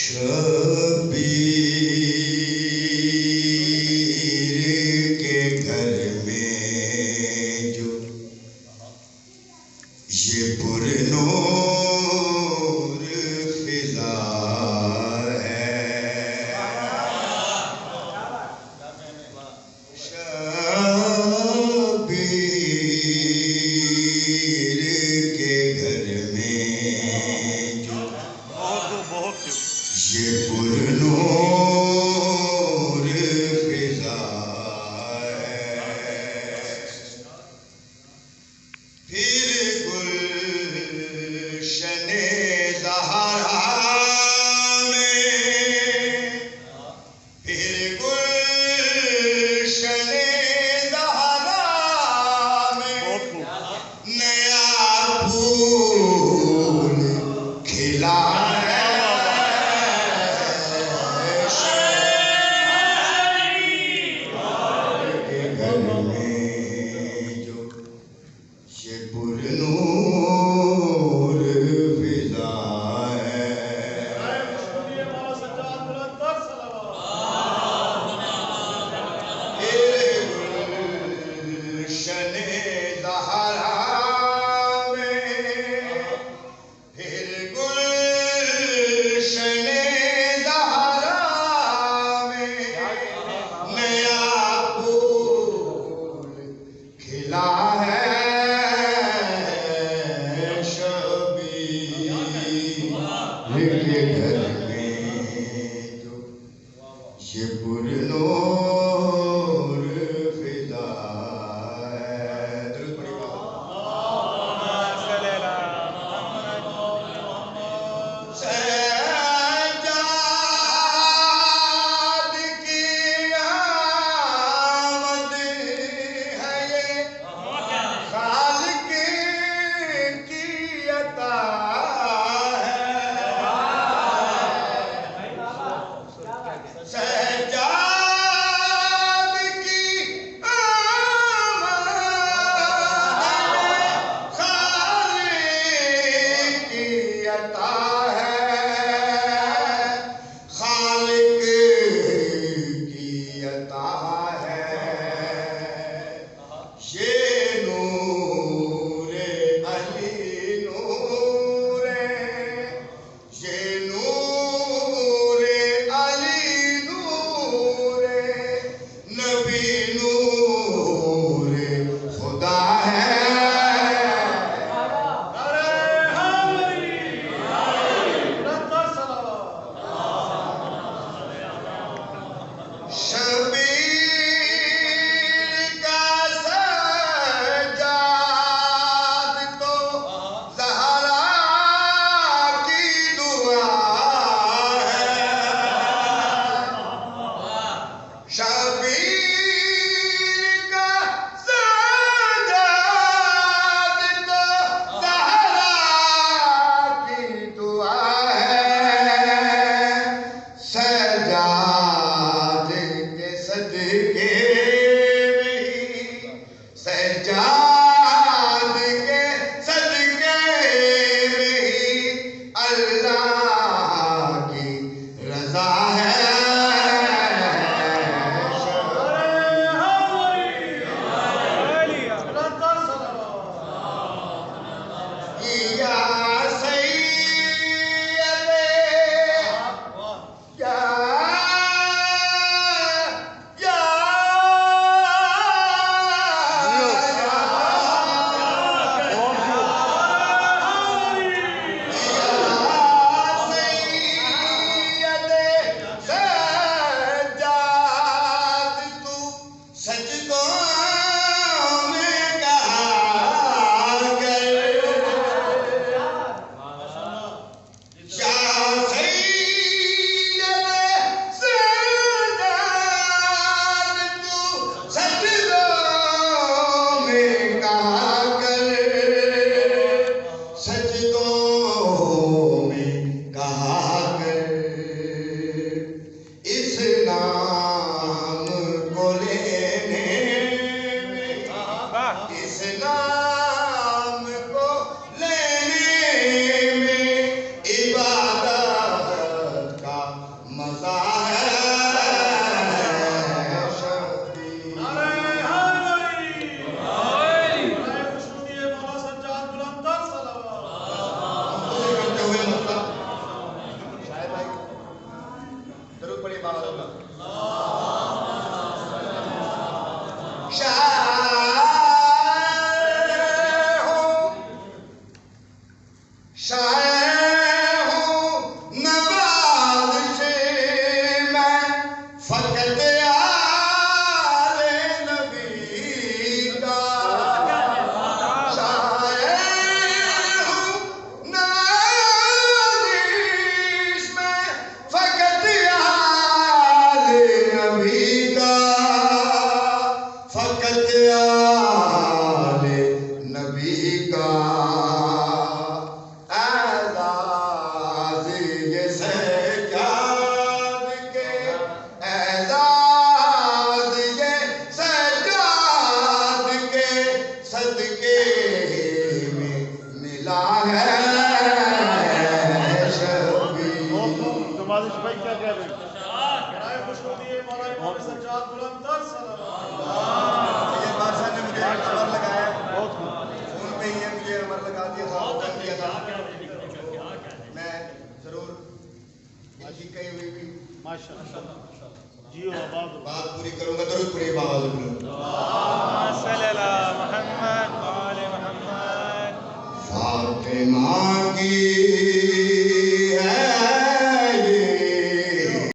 شبیر کے گھر میں جو یہ پرنور فضا ہے، شبیر کے گھر میں جو یہ پرنور فضا ہے، پھر گلشن زہرا میں، پھر گلشن زہرا میں نیا پھول کھلا ہے، یہ پرنور فضا ہے، گلشن زہرا میں، پھر گلشن زہرا میں نیا پھول کھلا ہے، کے گھر میں جو یہ پرنور فضا ہے۔ درود پڑھی سجاد کی آمد ہے یہ، خالق کی عطا سجاد کی آمد خالق کی عطا ہے، خالق کی عطا ہے، یہ نور علی نور، یہ نور علی نور، نبی نور خدا ہے۔ شاعر ہوں نوازش میں فقط آل نبی کا شاعر ہوں نوازش میں فقط آل نبی کا فقط آل نبی کا بات پوری کروں گا، درود پڑھیے بابا